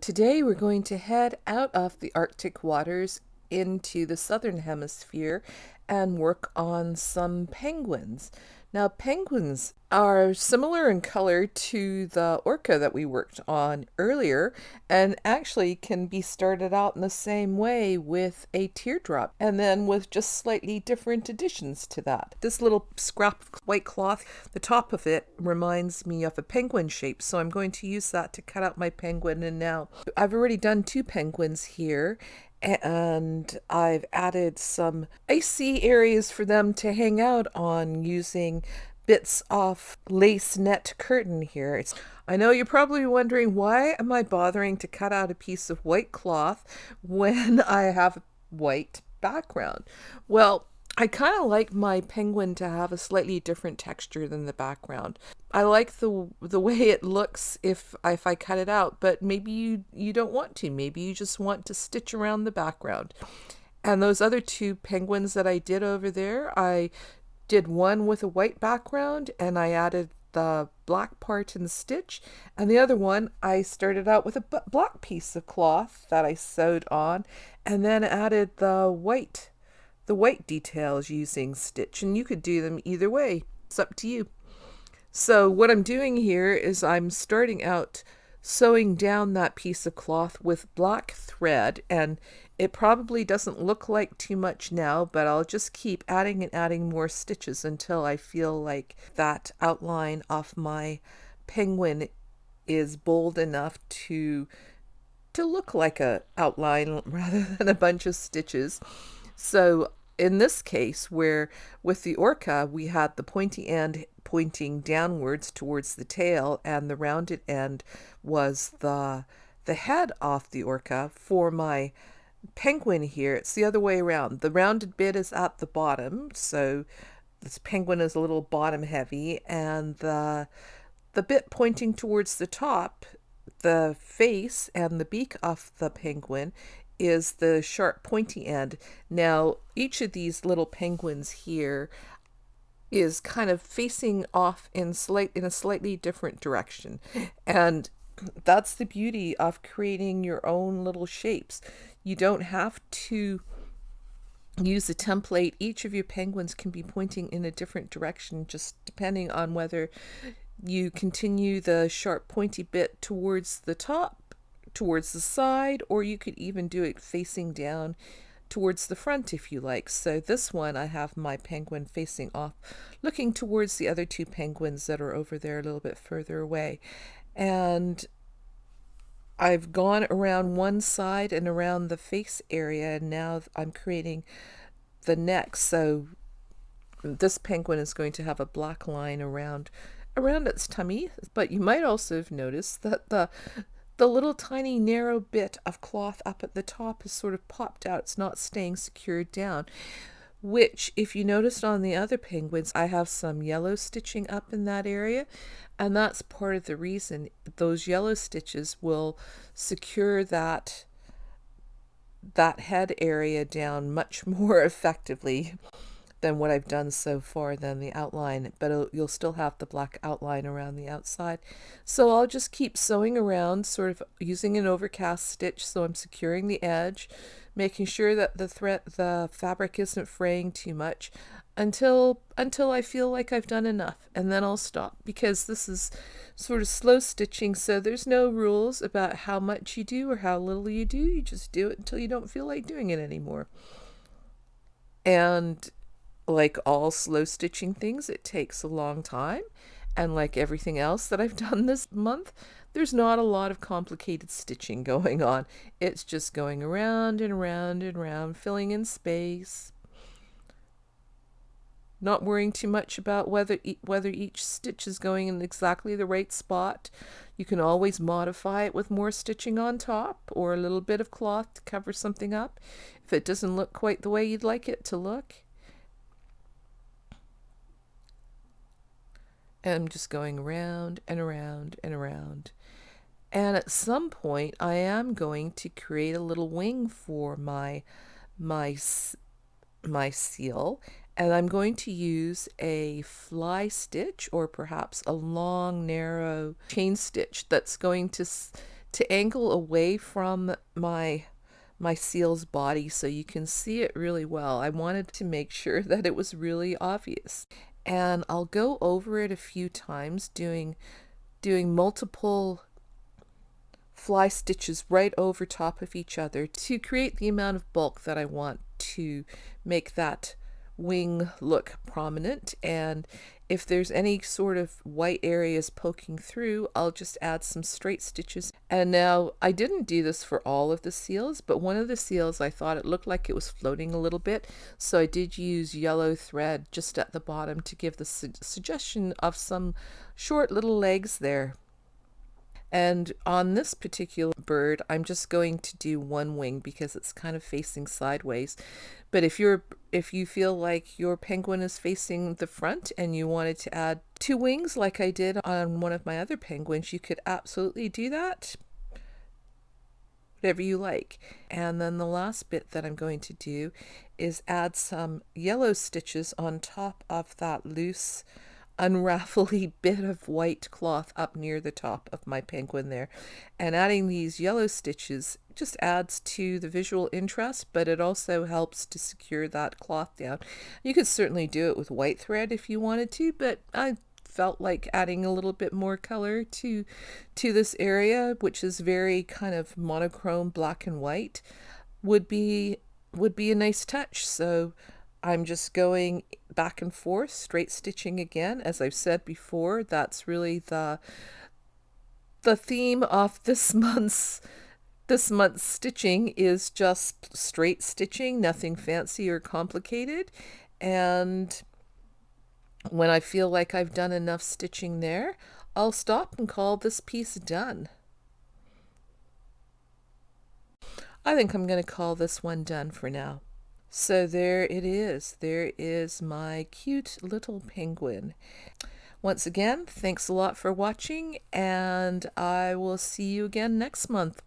Today we're going to head out of the Arctic waters into the southern hemisphere and work on some penguins. Now, penguins are similar in color to the orca that we worked on earlier, and actually can be started out in the same way with a teardrop, and then with just slightly different additions to that. This little scrap of white cloth, the top of it reminds me of a penguin shape, so I'm going to use that to cut out my penguin. And now I've already done two penguins here, and I've added some icy areas for them to hang out on using bits of lace net curtain here. I know you're probably wondering, why am I bothering to cut out a piece of white cloth when I have a white background? Well, I kind of like my penguin to have a slightly different texture than the background. I like the way it looks if I cut it out, but maybe you don't want to. Maybe you just want to stitch around the background. And those other two penguins that I did over there, I did one with a white background and I added the black part in the stitch, and the other one I started out with a black piece of cloth that I sewed on and then added the white details using stitch. And you could do them either way. It's up to you. So what I'm doing here is I'm starting out sewing down that piece of cloth with black thread, and it probably doesn't look like too much now, but I'll just keep adding and adding more stitches until I feel like that outline of my penguin is bold enough to look like a outline rather than a bunch of stitches. So in this case, where with the orca we had the pointy end pointing downwards towards the tail and the rounded end was the head of the orca, for my penguin here it's the other way around. The rounded bit is at the bottom, so this penguin is a little bottom heavy, and the bit pointing towards the top, the face and the beak of the penguin, is the sharp pointy end. Now, each of these little penguins here is kind of facing off in a slightly different direction. And that's the beauty of creating your own little shapes. You don't have to use a template. Each of your penguins can be pointing in a different direction, just depending on whether you continue the sharp pointy bit towards the top, towards the side, or you could even do it facing down towards the front if you like. So this one, I have my penguin facing off, looking towards the other two penguins that are over there a little bit further away. And I've gone around one side and around the face area, and now I'm creating the neck. So this penguin is going to have a black line around its tummy, but you might also have noticed that the little tiny narrow bit of cloth up at the top is sort of popped out. It's not staying secured down, which, if you noticed on the other penguins, I have some yellow stitching up in that area, and that's part of the reason. Those yellow stitches will secure that head area down much more effectively than what I've done so far than the outline, but you'll still have the black outline around the outside. So I'll just keep sewing around, sort of using an overcast stitch, so I'm securing the edge, making sure that the fabric isn't fraying too much until I feel like I've done enough, and then I'll stop, because this is sort of slow stitching, so there's no rules about how much you do or how little you do. You just do it until you don't feel like doing it anymore. And like all slow stitching things, it takes a long time. And like everything else that I've done this month, there's not a lot of complicated stitching going on. It's just going around and around and around, filling in space, not worrying too much about whether each stitch is going in exactly the right spot. You can always modify it with more stitching on top or a little bit of cloth to cover something up if it doesn't look quite the way you'd like it to look. And I'm just going around and around and around. And at some point, I am going to create a little wing for my seal, and I'm going to use a fly stitch, or perhaps a long narrow chain stitch that's going to to angle away from my seal's body so you can see it really well. I wanted to make sure that it was really obvious. And I'll go over it a few times doing multiple fly stitches right over top of each other to create the amount of bulk that I want to make that wing look prominent. And if there's any sort of white areas poking through, I'll just add some straight stitches. And now I didn't do this for all of the seals, but one of the seals I thought it looked like it was floating a little bit, so I did use yellow thread just at the bottom to give the suggestion of some short little legs there. And on this particular bird, I'm just going to do one wing because it's kind of facing sideways. But if you feel like your penguin is facing the front and you wanted to add two wings like I did on one of my other penguins, you could absolutely do that. Whatever you like. And then the last bit that I'm going to do is add some yellow stitches on top of that loose unravelly bit of white cloth up near the top of my penguin there. And adding these yellow stitches just adds to the visual interest, but it also helps to secure that cloth down. You could certainly do it with white thread if you wanted to, but I felt like adding a little bit more color to this area, which is very kind of monochrome black and white, would be a nice touch. So I'm just going back and forth, straight stitching again. As I've said before, that's really the theme of this month's stitching is just straight stitching, nothing fancy or complicated. And when I feel like I've done enough stitching there, I'll stop and call this piece done. I think I'm going to call this one done for now. So there it is. There is my cute little penguin. Once again, thanks a lot for watching, and I will see you again next month.